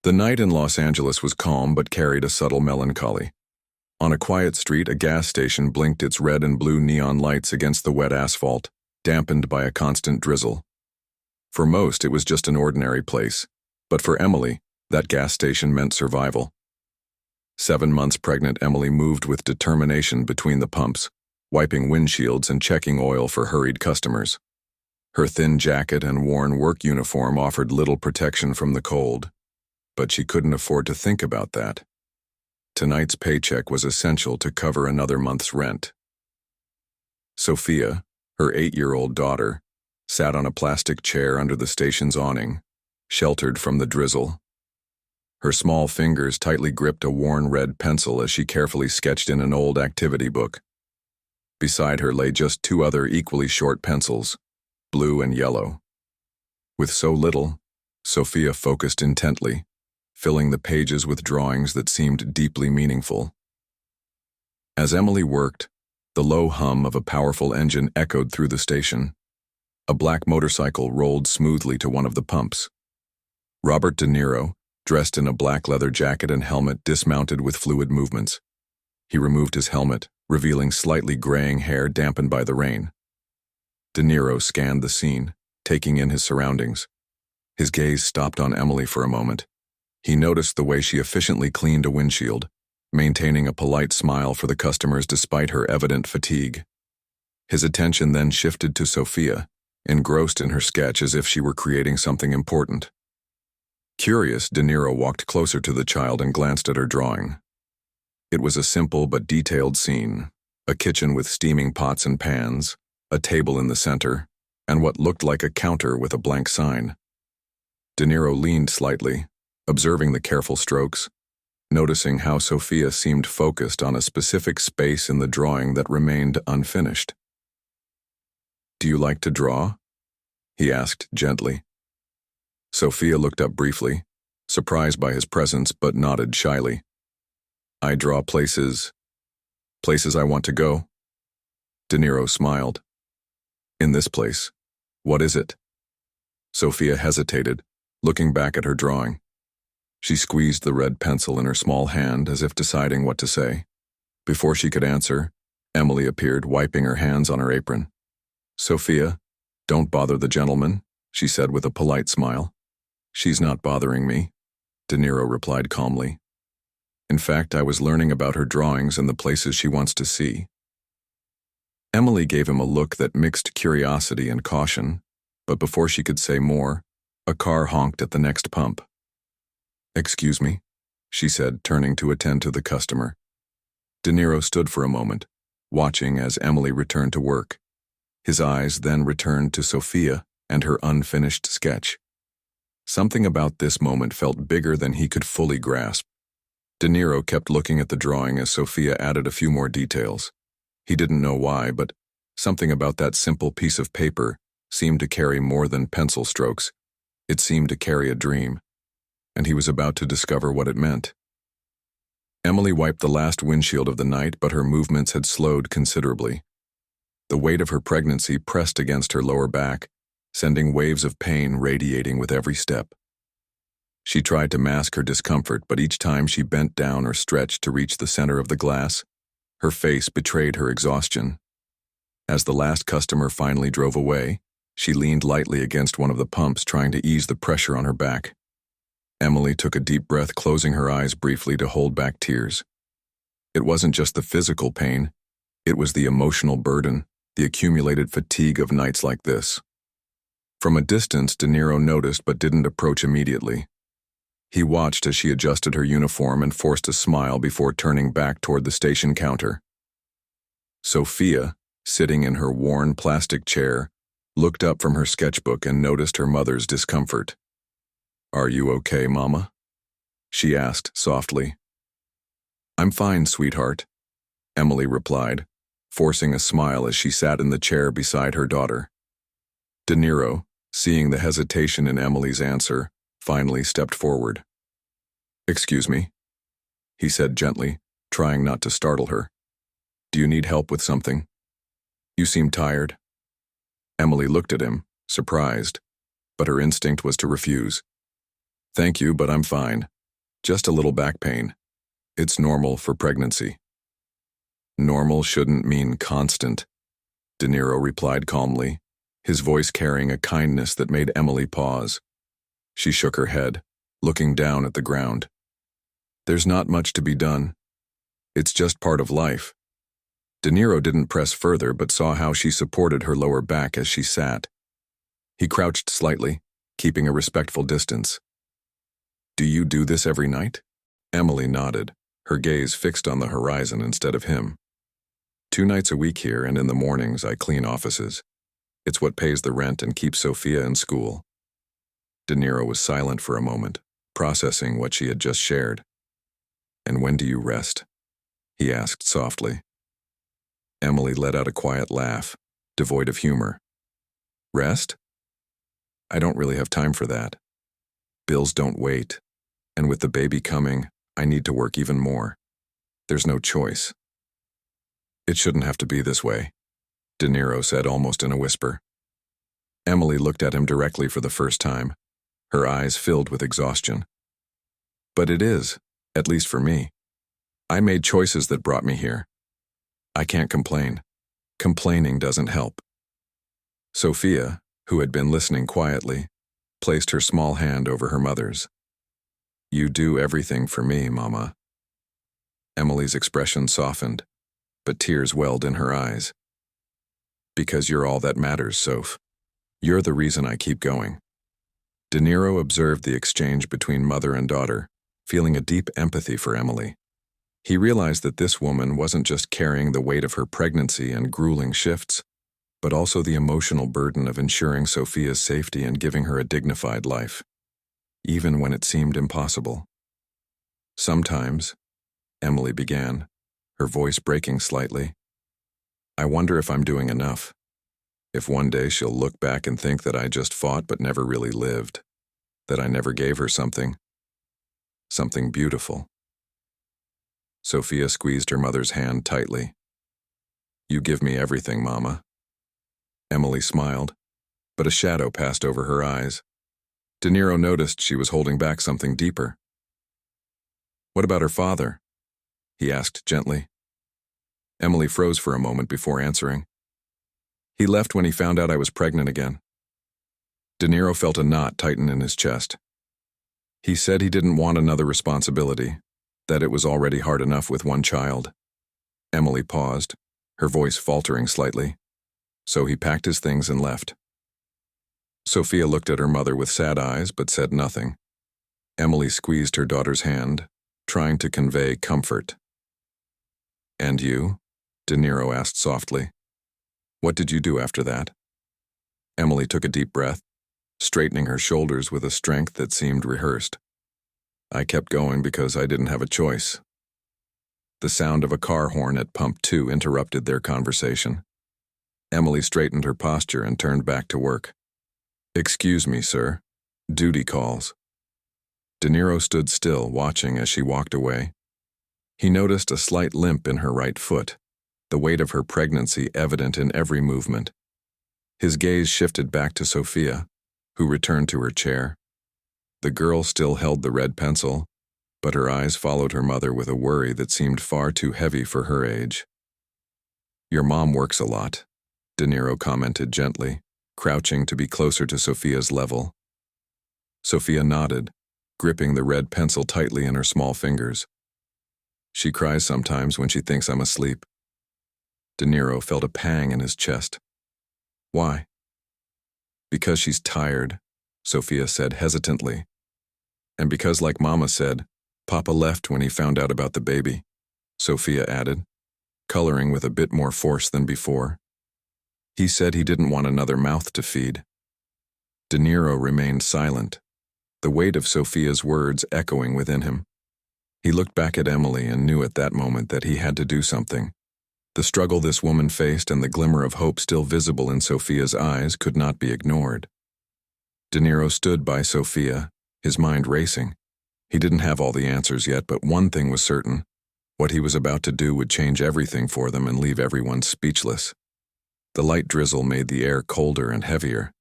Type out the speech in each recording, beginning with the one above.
The night in Los Angeles was calm but carried a subtle melancholy. On a quiet street, a gas station blinked its red and blue neon lights against the wet asphalt, dampened by a constant drizzle. For most, it was just an ordinary place, but for Emily, that gas station meant survival. 7 months pregnant, Emily moved with determination between the pumps, wiping windshields and checking oil for hurried customers. Her thin jacket and worn work uniform offered little protection from the cold, but she couldn't afford to think about that. Tonight's paycheck was essential to cover another month's rent. Sophia, her 8-year-old daughter, sat on a plastic chair under the station's awning, sheltered from the drizzle. Her small fingers tightly gripped a worn red pencil as she carefully sketched in an old activity book. Beside her lay just 2 other equally short pencils, blue and yellow. With so little, Sophia focused intently, filling the pages with drawings that seemed deeply meaningful. As Emily worked, the low hum of a powerful engine echoed through the station. A black motorcycle rolled smoothly to one of the pumps. Robert De Niro, dressed in a black leather jacket and helmet, dismounted with fluid movements. He removed his helmet, revealing slightly graying hair dampened by the rain. De Niro scanned the scene, taking in his surroundings. His gaze stopped on Emily for a moment. He noticed the way she efficiently cleaned a windshield, maintaining a polite smile for the customers despite her evident fatigue. His attention then shifted to Sophia, engrossed in her sketch as if she were creating something important. Curious, De Niro walked closer to the child and glanced at her drawing. It was a simple but detailed scene, a kitchen with steaming pots and pans, a table in the center, and what looked like a counter with a blank sign. De Niro leaned slightly, observing the careful strokes, noticing how Sophia seemed focused on a specific space in the drawing that remained unfinished. "Do you like to draw?" he asked gently. Sophia looked up briefly, surprised by his presence, but nodded shyly. "I draw places I want to go." De Niro smiled. "In this place, what is it?" Sophia hesitated, looking back at her drawing. She squeezed the red pencil in her small hand as if deciding what to say. Before she could answer, Emily appeared, wiping her hands on her apron. "Sophia, don't bother the gentleman," she said with a polite smile. "She's not bothering me," De Niro replied calmly. "In fact, I was learning about her drawings and the places she wants to see." Emily gave him a look that mixed curiosity and caution, but before she could say more, a car honked at the next pump. "Excuse me," she said, turning to attend to the customer. De Niro stood for a moment, watching as Emily returned to work. His eyes then returned to Sophia and her unfinished sketch. Something about this moment felt bigger than he could fully grasp. De Niro kept looking at the drawing as Sophia added a few more details. He didn't know why, but something about that simple piece of paper seemed to carry more than pencil strokes. It seemed to carry a dream, and he was about to discover what it meant. Emily wiped the last windshield of the night, but her movements had slowed considerably. The weight of her pregnancy pressed against her lower back, sending waves of pain radiating with every step. She tried to mask her discomfort, but each time she bent down or stretched to reach the center of the glass, her face betrayed her exhaustion. As the last customer finally drove away, she leaned lightly against one of the pumps, trying to ease the pressure on her back. Emily took a deep breath, closing her eyes briefly to hold back tears. It wasn't just the physical pain, it was the emotional burden, the accumulated fatigue of nights like this. From a distance, De Niro noticed but didn't approach immediately. He watched as she adjusted her uniform and forced a smile before turning back toward the station counter. Sophia, sitting in her worn plastic chair, looked up from her sketchbook and noticed her mother's discomfort. "Are you okay, Mama?" she asked softly. "I'm fine, sweetheart," Emily replied, forcing a smile as she sat in the chair beside her daughter. De Niro, seeing the hesitation in Emily's answer, finally stepped forward. "Excuse me," he said gently, trying not to startle her. "Do you need help with something? You seem tired." Emily looked at him, surprised, but her instinct was to refuse. "Thank you, but I'm fine," Just a little back pain. It's normal for pregnancy. Normal shouldn't mean constant, De Niro replied calmly, his voice carrying a kindness that made Emily pause. She shook her head, looking down at the ground. There's not much to be done. It's just part of life. De Niro didn't press further but saw how she supported her lower back as she sat. He crouched slightly, keeping a respectful distance. Do you do this every night? Emily nodded, her gaze fixed on the horizon instead of him. 2 nights a week here, and in the mornings I clean offices. It's what pays the rent and keeps Sophia in school. De Niro was silent for a moment, processing what she had just shared. And when do you rest? He asked softly. Emily let out a quiet laugh, devoid of humor. Rest? I don't really have time for that. Bills don't wait, and with the baby coming, I need to work even more. There's no choice. It shouldn't have to be this way, De Niro said almost in a whisper. Emily looked at him directly for the first time, her eyes filled with exhaustion. But it is, at least for me. I made choices that brought me here. I can't complain. Complaining doesn't help. Sophia, who had been listening quietly, placed her small hand over her mother's. You do everything for me, Mama. Emily's expression softened, but tears welled in her eyes. Because you're all that matters, Soph. You're the reason I keep going. De Niro observed the exchange between mother and daughter, feeling a deep empathy for Emily. He realized that this woman wasn't just carrying the weight of her pregnancy and grueling shifts, but also the emotional burden of ensuring Sophia's safety and giving her a dignified life, even when it seemed impossible. Sometimes, Emily began, her voice breaking slightly, I wonder if I'm doing enough. If one day she'll look back and think that I just fought but never really lived, that I never gave her something beautiful. Sophia squeezed her mother's hand tightly. You give me everything, Mama. Emily smiled, but a shadow passed over her eyes. De Niro noticed she was holding back something deeper. What about her father? He asked gently. Emily froze for a moment before answering. He left when he found out I was pregnant again. De Niro felt a knot tighten in his chest. He said he didn't want another responsibility, that it was already hard enough with one child. Emily paused, her voice faltering slightly. So he packed his things and left. Sophia looked at her mother with sad eyes but said nothing. Emily squeezed her daughter's hand, trying to convey comfort. And you? De Niro asked softly. What did you do after that? Emily took a deep breath, straightening her shoulders with a strength that seemed rehearsed. I kept going because I didn't have a choice. The sound of a car horn at pump 2 interrupted their conversation. Emily straightened her posture and turned back to work. Excuse me, sir. Duty calls. De Niro stood still, watching as she walked away. He noticed a slight limp in her right foot, the weight of her pregnancy evident in every movement. His gaze shifted back to Sophia, who returned to her chair. The girl still held the red pencil, but her eyes followed her mother with a worry that seemed far too heavy for her age. Your mom works a lot, De Niro commented gently, crouching to be closer to Sophia's level. Sophia nodded, gripping the red pencil tightly in her small fingers. She cries sometimes when she thinks I'm asleep. De Niro felt a pang in his chest. Why? Because she's tired, Sophia said hesitantly. And because, like Mama said, Papa left when he found out about the baby, Sophia added, coloring with a bit more force than before. He said he didn't want another mouth to feed. De Niro remained silent, the weight of Sophia's words echoing within him. He looked back at Emily and knew at that moment that he had to do something. The struggle this woman faced and the glimmer of hope still visible in Sophia's eyes could not be ignored. De Niro stood by Sophia, his mind racing. He didn't have all the answers yet, but one thing was certain. What he was about to do would change everything for them and leave everyone speechless. The light drizzle made the air colder and heavier.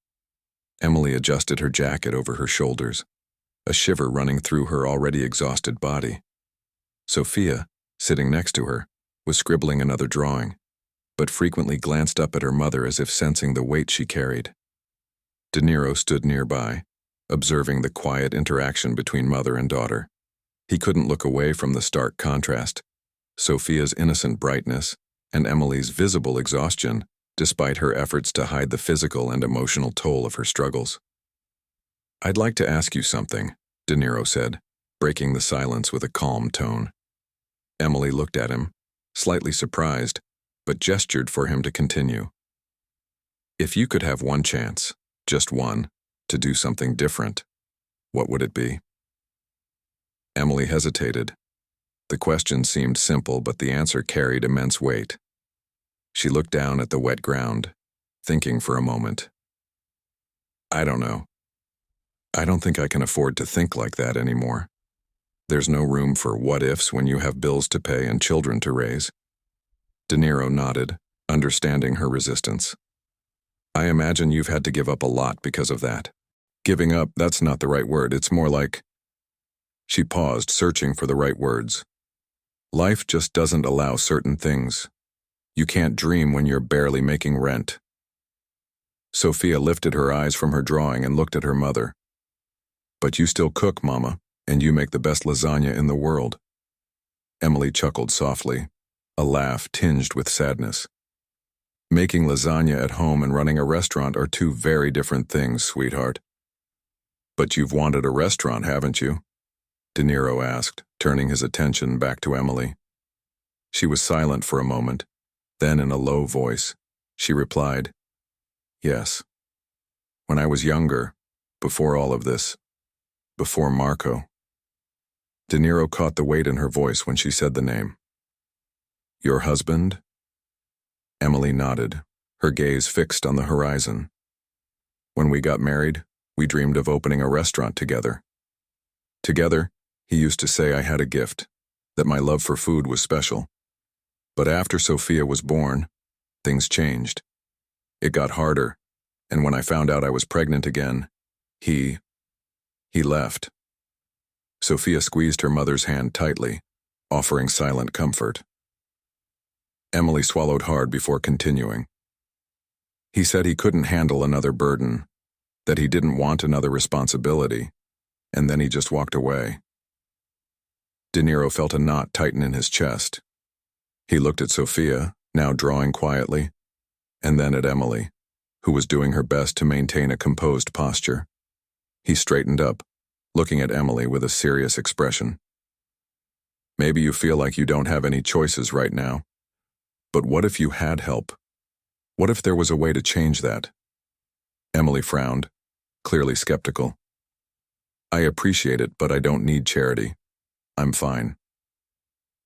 Emily adjusted her jacket over her shoulders. a shiver running through her already exhausted body. Sophia, sitting next to her, was scribbling another drawing, but frequently glanced up at her mother as if sensing the weight she carried. De Niro stood nearby, observing the quiet interaction between mother and daughter. He couldn't look away from the stark contrast, Sophia's innocent brightness and Emily's visible exhaustion, despite her efforts to hide the physical and emotional toll of her struggles. "I'd like to ask you something," De Niro said, breaking the silence with a calm tone. Emily looked at him, slightly surprised, but gestured for him to continue. "If you could have one chance, just one, to do something different, what would it be?" Emily hesitated. The question seemed simple, but the answer carried immense weight. She looked down at the wet ground, thinking for a moment. "I don't know. I don't think I can afford to think like that anymore. There's no room for what-ifs when you have bills to pay and children to raise." De Niro nodded, understanding her resistance. "I imagine you've had to give up a lot because of that." "Giving up, that's not the right word. It's more like—" She paused, searching for the right words. "Life just doesn't allow certain things. You can't dream when you're barely making rent." Sophia lifted her eyes from her drawing and looked at her mother. "But you still cook, Mama, and you make the best lasagna in the world." Emily chuckled softly, a laugh tinged with sadness. "Making lasagna at home and running a restaurant are two very different things, sweetheart." "But you've wanted a restaurant, haven't you?" De Niro asked, turning his attention back to Emily. She was silent for a moment. Then, in a low voice, she replied, "Yes. When I was younger, before all of this, before Marco." De Niro caught the weight in her voice when she said the name. "Your husband?" Emily nodded, her gaze fixed on the horizon. "When we got married, we dreamed of opening a restaurant together. Together, he used to say I had a gift, that my love for food was special. But after Sophia was born, things changed. It got harder, and when I found out I was pregnant again, he left." Sophia squeezed her mother's hand tightly, offering silent comfort. Emily swallowed hard before continuing. "He said he couldn't handle another burden, that he didn't want another responsibility, and then he just walked away." De Niro felt a knot tighten in his chest. He looked at Sophia, now drawing quietly, and then at Emily, who was doing her best to maintain a composed posture. He straightened up, looking at Emily with a serious expression. "Maybe you feel like you don't have any choices right now. But what if you had help? What if there was a way to change that?" Emily frowned, clearly skeptical. "I appreciate it, but I don't need charity. I'm fine."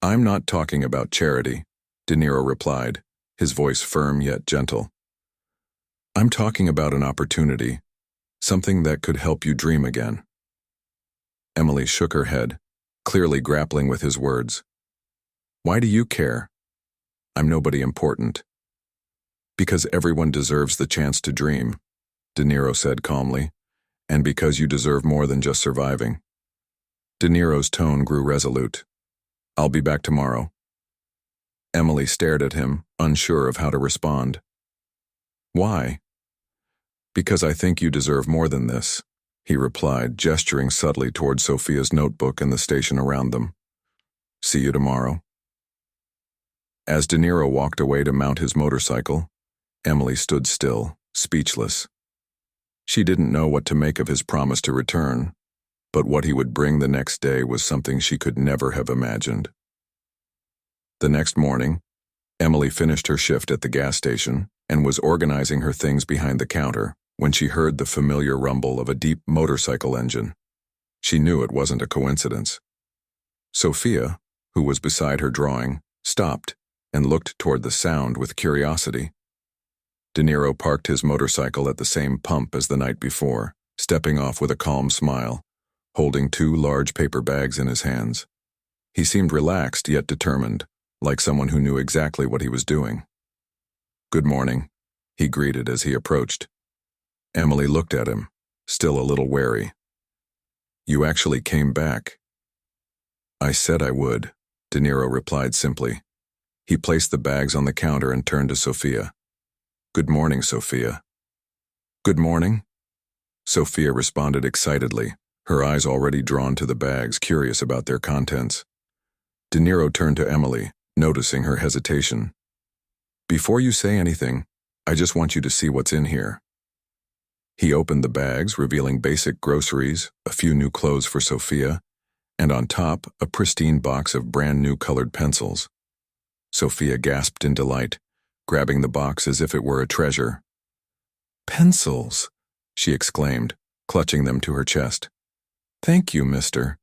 "I'm not talking about charity," De Niro replied, his voice firm yet gentle. "I'm talking about an opportunity, something that could help you dream again." Emily shook her head, clearly grappling with his words. "Why do you care?" "I'm nobody important." "Because everyone deserves the chance to dream," De Niro said calmly, "and because you deserve more than just surviving." De Niro's tone grew resolute. "I'll be back tomorrow." Emily stared at him, unsure of how to respond. "Why?" "Because I think you deserve more than this," he replied, gesturing subtly toward Sophia's notebook and the station around them. "See you tomorrow." As De Niro walked away to mount his motorcycle, Emily stood still, speechless. She didn't know what to make of his promise to return, but what he would bring the next day was something she could never have imagined. The next morning, Emily finished her shift at the gas station and was organizing her things behind the counter when she heard the familiar rumble of a deep motorcycle engine. She knew it wasn't a coincidence. Sophia, who was beside her drawing, stopped and looked toward the sound with curiosity. De Niro parked his motorcycle at the same pump as the night before, stepping off with a calm smile, holding 2 large paper bags in his hands. He seemed relaxed yet determined, like someone who knew exactly what he was doing. "Good morning," he greeted as he approached. Emily looked at him, still a little wary. You actually came back. I said I would, De Niro replied simply. He placed the bags on the counter and turned to Sophia. Good morning, Sophia. Good morning? Sophia responded excitedly, her eyes already drawn to the bags, curious about their contents. De Niro turned to Emily, noticing her hesitation. Before you say anything, I just want you to see what's in here. He opened the bags, revealing basic groceries, a few new clothes for Sophia, and on top, a pristine box of brand-new colored pencils. Sophia gasped in delight, grabbing the box as if it were a treasure. Pencils, she exclaimed, clutching them to her chest. Thank you, mister.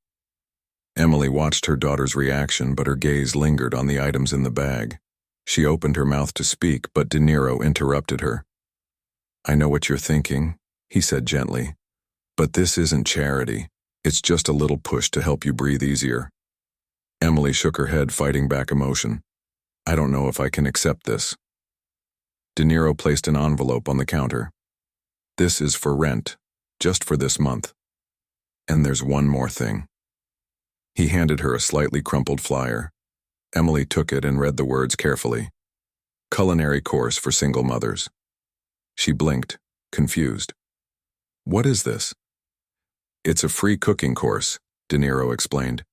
Emily watched her daughter's reaction, but her gaze lingered on the items in the bag. She opened her mouth to speak, but De Niro interrupted her. I know what you're thinking, he said gently, but this isn't charity. It's just a little push to help you breathe easier. Emily shook her head, fighting back emotion. I don't know if I can accept this. De Niro placed an envelope on the counter. This is for rent, just for this month. And there's one more thing. He handed her a slightly crumpled flyer. Emily took it and read the words carefully. Culinary course for single mothers. She blinked, confused. What is this? It's a free cooking course, De Niro explained.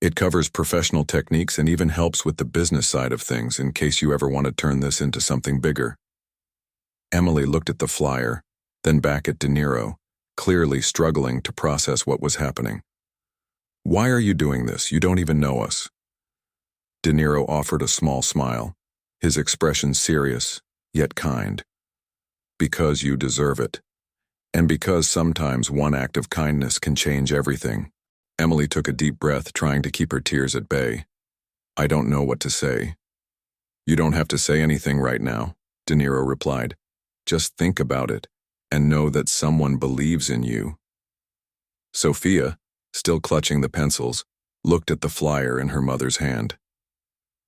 It covers professional techniques and even helps with the business side of things in case you ever want to turn this into something bigger. Emily looked at the flyer, then back at De Niro, clearly struggling to process what was happening. Why are you doing this? You don't even know us. De Niro offered a small smile, his expression serious, yet kind. Because you deserve it. And because sometimes one act of kindness can change everything. Emily took a deep breath, trying to keep her tears at bay. I don't know what to say. You don't have to say anything right now, De Niro replied. Just think about it, and know that someone believes in you. Sophia, still clutching the pencils, looked at the flyer in her mother's hand.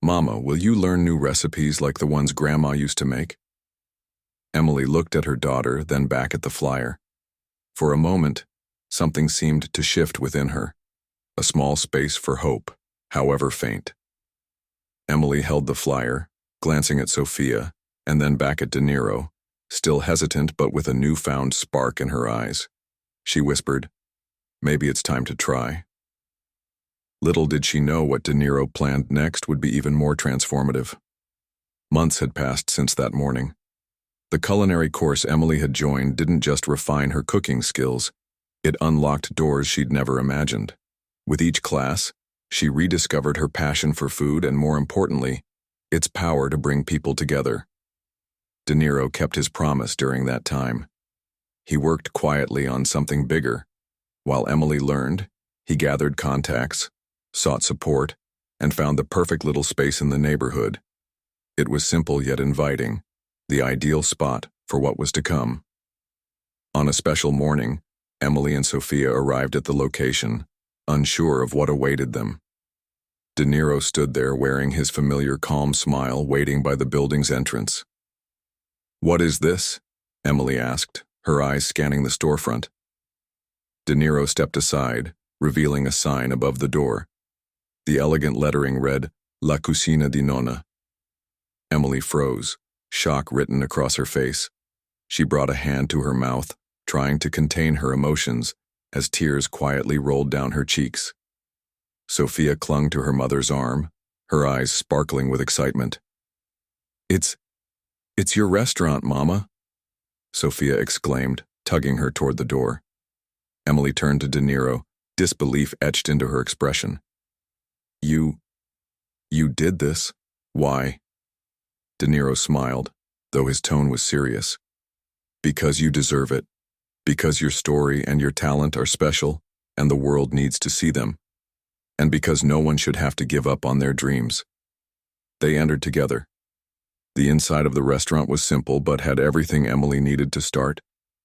Mama, will you learn new recipes like the ones Grandma used to make? Emily looked at her daughter, then back at the flyer. For a moment, something seemed to shift within her, a small space for hope, however faint. Emily held the flyer, glancing at Sophia, and then back at De Niro, still hesitant but with a newfound spark in her eyes. She whispered, Maybe it's time to try. Little did she know what De Niro planned next would be even more transformative. Months had passed since that morning. The culinary course Emily had joined didn't just refine her cooking skills, it unlocked doors she'd never imagined. With each class, she rediscovered her passion for food and, more importantly, its power to bring people together. De Niro kept his promise during that time. He worked quietly on something bigger. While Emily learned, he gathered contacts, sought support, and found the perfect little space in the neighborhood. It was simple yet inviting, the ideal spot for what was to come. On a special morning, Emily and Sophia arrived at the location, unsure of what awaited them. De Niro stood there wearing his familiar calm smile, waiting by the building's entrance. What is this? Emily asked, her eyes scanning the storefront. De Niro stepped aside, revealing a sign above the door. The elegant lettering read, La Cucina di Nonna. Emily froze, shock written across her face. She brought a hand to her mouth, trying to contain her emotions as tears quietly rolled down her cheeks. Sophia clung to her mother's arm, her eyes sparkling with excitement. It's your restaurant, Mama, Sophia exclaimed, tugging her toward the door. Emily turned to De Niro, disbelief etched into her expression. You did this? Why? De Niro smiled, though his tone was serious. Because you deserve it. Because your story and your talent are special, and the world needs to see them. And because no one should have to give up on their dreams. They entered together. The inside of the restaurant was simple but had everything Emily needed to start.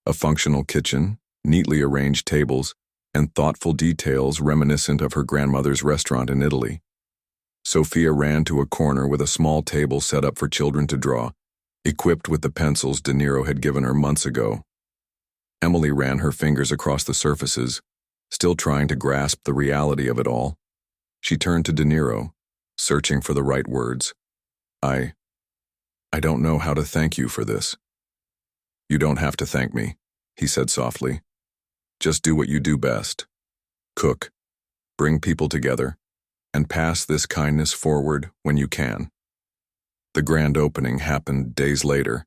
A functional kitchen, neatly arranged tables, and thoughtful details reminiscent of her grandmother's restaurant in Italy. Sophia ran to a corner with a small table set up for children to draw, equipped with the pencils De Niro had given her months ago. Emily ran her fingers across the surfaces, Still trying to grasp the reality of it all, she turned to De Niro, searching for the right words. I don't know how to thank you for this. You don't have to thank me, he said softly. Just do what you do best. Cook, bring people together, and pass this kindness forward when you can. The grand opening happened days later,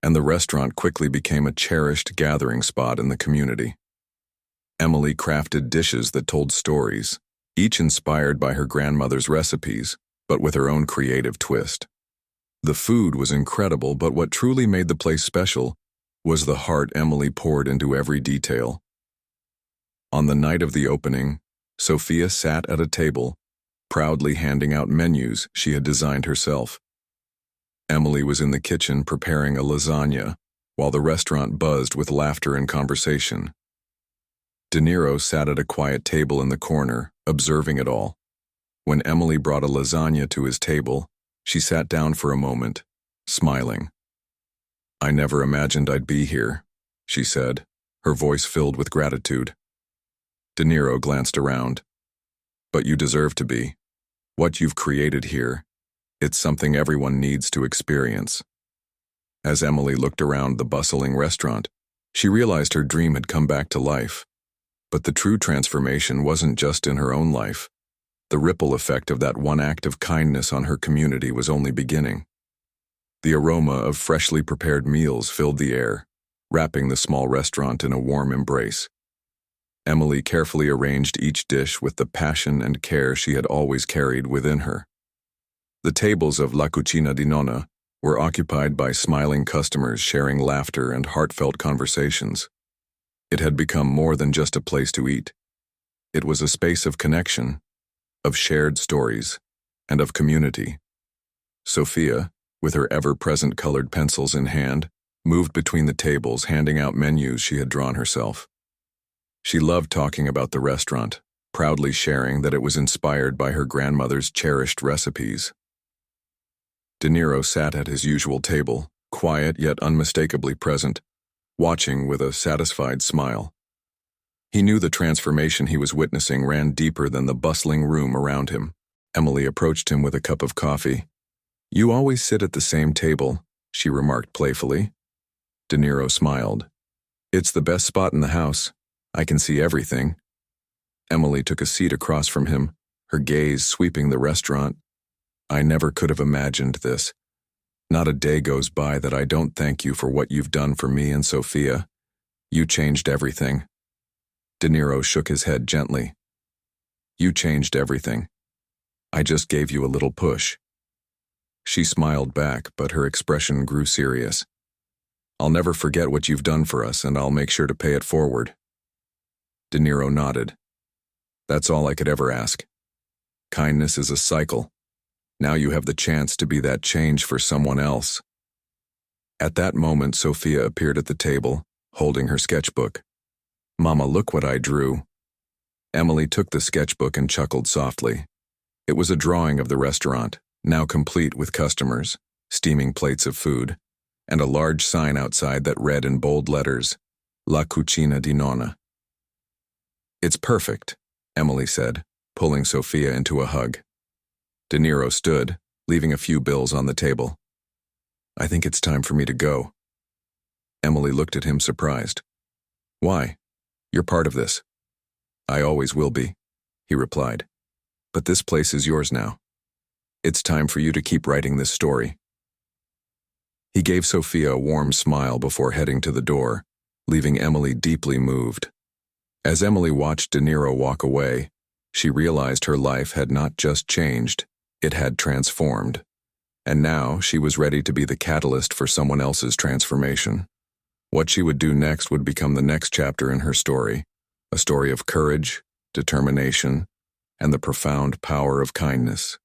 and the restaurant quickly became a cherished gathering spot in the community. Emily crafted dishes that told stories, each inspired by her grandmother's recipes, but with her own creative twist. The food was incredible, but what truly made the place special was the heart Emily poured into every detail. On the night of the opening, Sophia sat at a table, proudly handing out menus she had designed herself. Emily was in the kitchen preparing a lasagna, while the restaurant buzzed with laughter and conversation. De Niro sat at a quiet table in the corner, observing it all. When Emily brought a lasagna to his table, she sat down for a moment, smiling. I never imagined I'd be here, she said, her voice filled with gratitude. De Niro glanced around. But you deserve to be. What you've created here, it's something everyone needs to experience. As Emily looked around the bustling restaurant, she realized her dream had come back to life. But the true transformation wasn't just in her own life. The ripple effect of that one act of kindness on her community was only beginning. The aroma of freshly prepared meals filled the air, wrapping the small restaurant in a warm embrace. Emily carefully arranged each dish with the passion and care she had always carried within her. The tables of La Cucina di Nonna were occupied by smiling customers sharing laughter and heartfelt conversations. It had become more than just a place to eat. It was a space of connection, of shared stories, and of community. Sophia, with her ever-present colored pencils in hand, moved between the tables handing out menus she had drawn herself. She loved talking about the restaurant, proudly sharing that it was inspired by her grandmother's cherished recipes. De Niro sat at his usual table, quiet yet unmistakably present, watching with a satisfied smile. He knew the transformation he was witnessing ran deeper than the bustling room around him. Emily approached him with a cup of coffee. You always sit at the same table, she remarked playfully. De Niro smiled. It's the best spot in the house. I can see everything. Emily took a seat across from him, her gaze sweeping the restaurant. I never could have imagined this. Not a day goes by that I don't thank you for what you've done for me and Sophia. You changed everything. De Niro shook his head gently. You changed everything. I just gave you a little push. She smiled back, but her expression grew serious. I'll never forget what you've done for us, and I'll make sure to pay it forward. De Niro nodded. That's all I could ever ask. Kindness is a cycle. Now you have the chance to be that change for someone else. At that moment, Sophia appeared at the table, holding her sketchbook. Mama, look what I drew. Emily took the sketchbook and chuckled softly. It was a drawing of the restaurant, now complete with customers, steaming plates of food, and a large sign outside that read in bold letters, La Cucina di Nonna. It's perfect, Emily said, pulling Sophia into a hug. De Niro stood, leaving a few bills on the table. I think it's time for me to go. Emily looked at him surprised. Why? You're part of this. I always will be, he replied. But this place is yours now. It's time for you to keep writing this story. He gave Sophia a warm smile before heading to the door, leaving Emily deeply moved. As Emily watched De Niro walk away, she realized her life had not just changed, it had transformed. And now she was ready to be the catalyst for someone else's transformation. What she would do next would become the next chapter in her story, a story of courage, determination, and the profound power of kindness.